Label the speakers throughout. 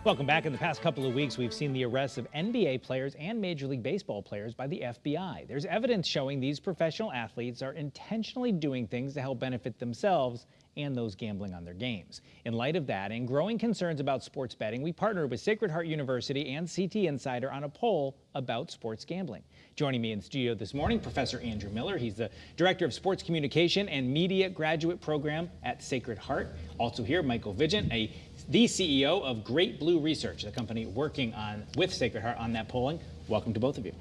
Speaker 1: Welcome back. In the past couple of weeks, we've seen the arrests of NBA players and Major League Baseball players by the FBI. There's evidence showing these professional athletes are intentionally doing things to help benefit themselves and those gambling on their games. In light of that and growing concerns about sports betting, we partnered with Sacred Heart University and CT Insider on a poll about sports gambling. Joining me in studio this morning, Professor Andrew Miller. He's the Director of Sports Communication and Media Graduate Program at Sacred Heart. Also here, Michael Vigeant, the CEO of GreatBlue Research, the company working with Sacred Heart on that polling. Welcome to both of you.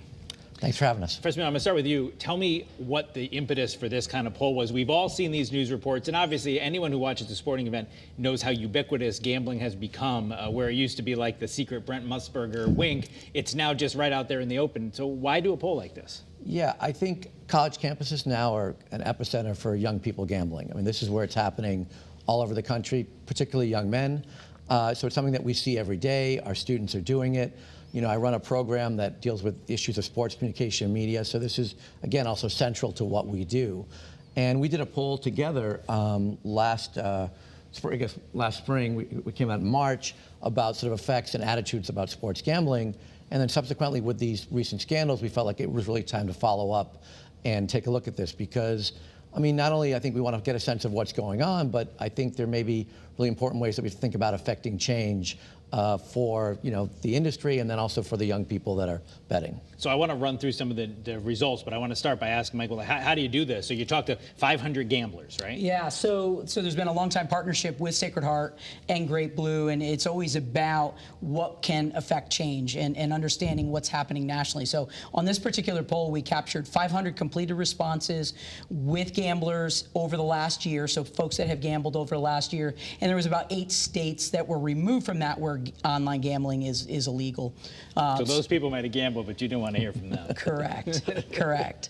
Speaker 2: Thanks for having us.
Speaker 1: First, I'm going to start with you. Tell me what the impetus for this kind of poll was. We've all seen these news reports, and obviously anyone who watches a sporting event knows how ubiquitous gambling has become, where it used to be like the secret Brent Musburger wink. It's now just right out there in the open. So why do a poll like this?
Speaker 2: Yeah, I think college campuses now are an epicenter for young people gambling. I mean, this is where it's happening all over the country, particularly young men. So it's something that we see every day. Our students are doing it. You know, I run a program that deals with issues of sports communication and media. So this is, again, also central to what we do. And we did a poll together last spring. We came out in March about sort of effects and attitudes about sports gambling. And then subsequently with these recent scandals, we felt like it was really time to follow up and take a look at this because, I mean, not only I think we want to get a sense of what's going on, but I think there may be really important ways that we think about affecting change for the industry and then also for the young people that are betting.
Speaker 1: So I want to run through some of the results, but I want to start by asking Michael, how do you do this? So you talk to 500 gamblers, right?
Speaker 3: Yeah, so there's been a long-time partnership with Sacred Heart and GreatBlue, and it's always about what can affect change and understanding what's happening nationally. So on this particular poll, we captured 500 completed responses with gamblers over the last year, so folks that have gambled over the last year, and there was about 8 states that were removed from that where online gambling is illegal.
Speaker 1: So those people might have gambled, but you didn't want to hear from them.
Speaker 3: Correct, correct.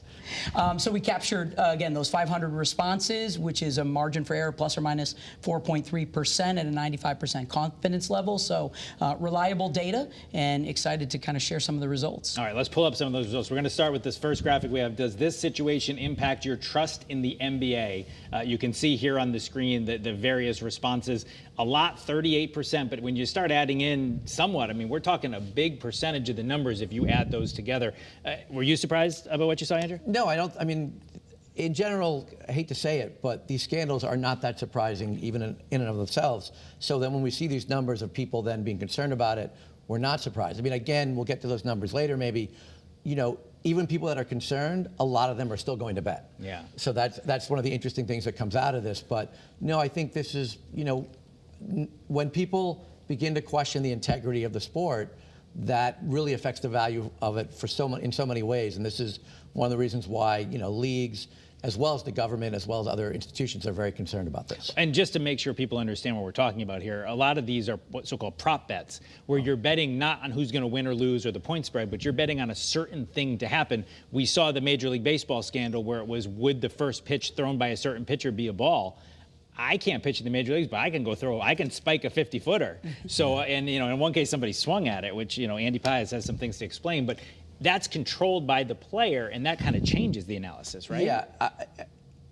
Speaker 3: So we captured, again, those 500 responses, which is a margin for error plus or minus 4.3% at a 95% confidence level. So reliable data, and excited to kind of share some of the results.
Speaker 1: All right, let's pull up some of those results. We're going to start with this first graphic we have. Does this situation impact your trust in the NBA? You can see here on the screen the various responses. A lot, 38%, but when you start adding in somewhat, I mean, we're talking a big percentage of the numbers if you add those together. Were you surprised about what you saw, Andrew?
Speaker 2: No, I don't. I mean, in general, I hate to say it, but these scandals are not that surprising even in and of themselves. So then when we see these numbers of people then being concerned about it, we're not surprised. I mean, again, we'll get to those numbers later maybe. You know, even people that are concerned, a lot of them are still going to bet.
Speaker 1: Yeah.
Speaker 2: So that's one of the interesting things that comes out of this. But no, I think this is, when people begin to question the integrity of the sport, that really affects the value of it in so many ways. And this is one of the reasons why, leagues, as well as the government, as well as other institutions, are very concerned about this.
Speaker 1: And just to make sure people understand what we're talking about here, a lot of these are what so-called prop bets, where you're betting not on who's going to win or lose or the point spread, but you're betting on a certain thing to happen. We saw the Major League Baseball scandal where it was, would the first pitch thrown by a certain pitcher be a ball? I can't pitch in the major leagues, but I can spike a 50-footer. So, and in one case somebody swung at it, which, Andy Pius has some things to explain, but that's controlled by the player, and that kind of changes the analysis, right?
Speaker 2: Yeah,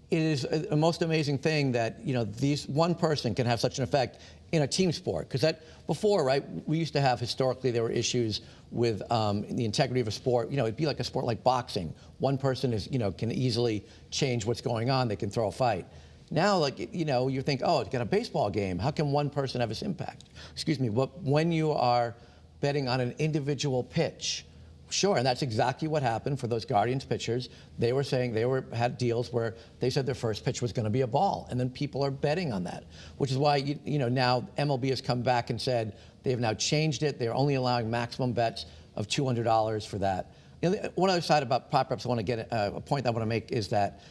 Speaker 2: it is a most amazing thing that, one person can have such an effect in a team sport. Because before, right, we used to have, historically, there were issues with the integrity of a sport. It'd be like a sport like boxing. One person can easily change what's going on. They can throw a fight. Now, you think, oh, it's got a baseball game. How can one person have this impact? Excuse me, but when you are betting on an individual pitch, sure, and that's exactly what happened for those Guardians pitchers. They were saying had deals where they said their first pitch was going to be a ball, and then people are betting on that, which is why, now MLB has come back and said they have now changed it. They're only allowing maximum bets of $200 for that. One other side about prop bets I want to get, a point I want to make is that,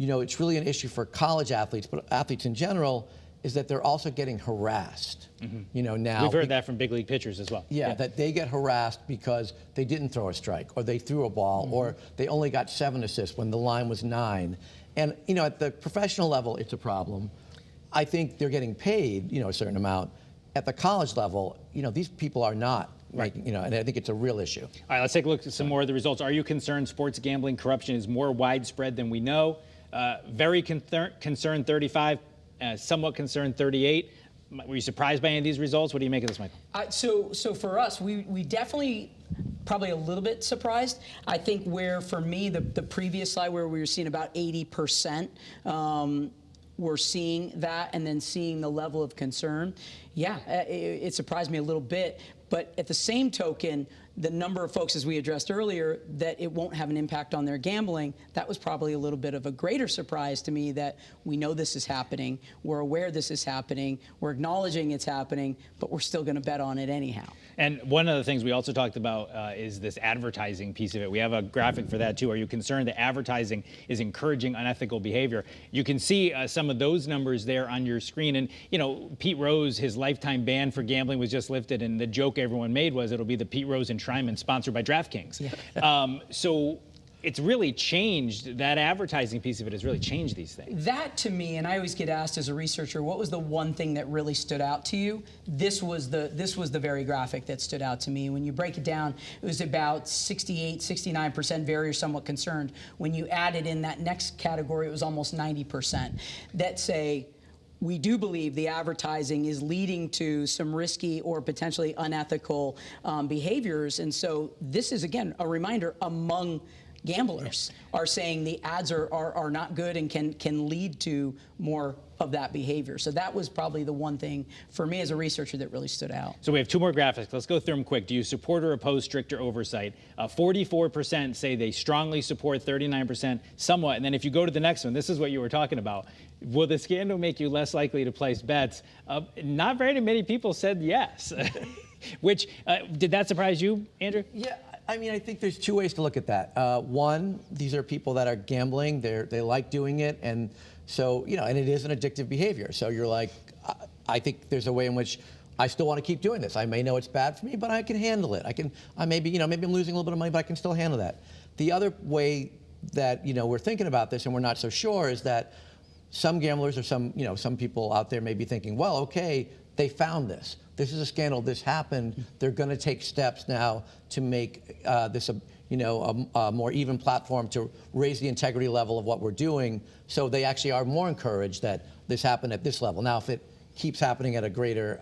Speaker 2: it's really an issue for college athletes, but athletes in general, is that they're also getting harassed.
Speaker 1: Mm-hmm.
Speaker 2: Now
Speaker 1: we've heard that from big league pitchers as well.
Speaker 2: Yeah, that they get harassed because they didn't throw a strike, or they threw a ball, mm-hmm. or they only got 7 assists when the line was 9. And at the professional level, it's a problem. I think they're getting paid, a certain amount. At the college level, these people are not. Right. And I think it's a real issue.
Speaker 1: All right, let's take a look at some more of the results. Are you concerned sports gambling corruption is more widespread than we know? Very concerned 35, somewhat concerned 38. Were you surprised by any of these results? What do you make of this, Michael?
Speaker 3: So for us, we definitely probably a little bit surprised. I think where for me the previous slide where we were seeing about 80%. We're seeing that and then seeing the level of concern. Yeah, it surprised me a little bit. But at the same token, the number of folks, as we addressed earlier, that it won't have an impact on their gambling, that was probably a little bit of a greater surprise to me, that we know this is happening, we're aware this is happening, we're acknowledging it's happening, but we're still going to bet on it anyhow.
Speaker 1: And one of the things we also talked about is this advertising piece of it. We have a graphic for that too. Are you concerned that advertising is encouraging unethical behavior? You can see some of those numbers there on your screen. And, you know, Pete Rose, his lifetime ban for gambling was just lifted, and the joke everyone made was it'll be the Pete Rose enshrinement sponsored by DraftKings. Yeah. So it's really changed, that advertising piece of it has really changed these things.
Speaker 3: That to me, and I always get asked as a researcher, what was the one thing that really stood out to you? This was the very graphic that stood out to me. When you break it down, it was about 68, 69% very or somewhat concerned. When you added in that next category, it was almost 90% that say, we do believe the advertising is leading to some risky or potentially unethical behaviors. And so this is, again, a reminder among gamblers are saying the ads are not good and can lead to more of that behavior. So that was probably the one thing for me as a researcher that really stood out.
Speaker 1: So we have two more graphics. Let's go through them quick. Do you support or oppose stricter oversight? 44% say they strongly support, 39% somewhat. And then if you go to the next one, this is what you were talking about. Will the scandal make you less likely to place bets? Not very many people said yes. Which, did that surprise you, Andrew?
Speaker 2: Yeah. I mean, I think there's two ways to look at that. One, these are people that are gambling. They like doing it. And so, you know, and it is an addictive behavior. So you're like, I think there's a way in which I still want to keep doing this. I may know it's bad for me, but I can handle it. Maybe I'm losing a little bit of money, but I can still handle that. The other way that, you know, we're thinking about this and we're not so sure is that some gamblers or some people out there may be thinking, well, okay, they found this. This is a scandal. This happened. They're going to take steps now to make this a more even platform, to raise the integrity level of what we're doing. So they actually are more encouraged that this happened at this level. Now, if it keeps happening at a greater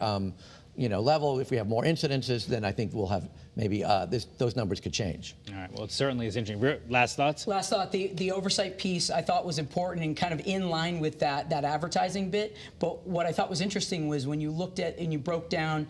Speaker 2: level, if we have more incidences, then I think we'll have maybe those numbers could change.
Speaker 1: All right. Well, it certainly is interesting. Last thoughts?
Speaker 3: Last thought. The oversight piece I thought was important and kind of in line with that advertising bit. But what I thought was interesting was when you looked at and you broke down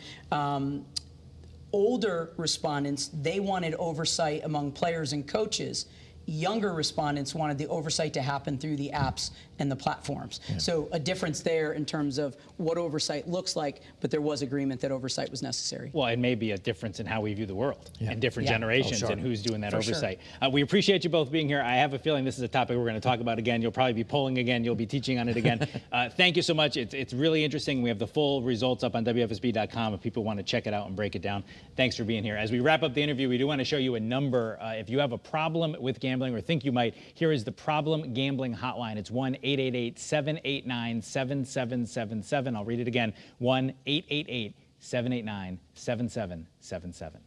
Speaker 3: older respondents, they wanted oversight among players and coaches. Younger respondents wanted the oversight to happen through the apps and the platforms. Yeah. So a difference there in terms of what oversight looks like, but there was agreement that oversight was necessary.
Speaker 1: Well, it may be a difference in how we view the world and different generations and who's doing that oversight.
Speaker 3: Sure.
Speaker 1: We appreciate you both being here. I have a feeling this is a topic we're going to talk about again. You'll probably be polling again. You'll be teaching on it again. Thank you so much. It's really interesting. We have the full results up on WFSB.com if people want to check it out and break it down. Thanks for being here. As we wrap up the interview, we do want to show you a number. If you have a problem with gambling or think you might, here is the Problem Gambling Hotline. It's 1-888-789-7777. I'll read it again, 1-888-789-7777.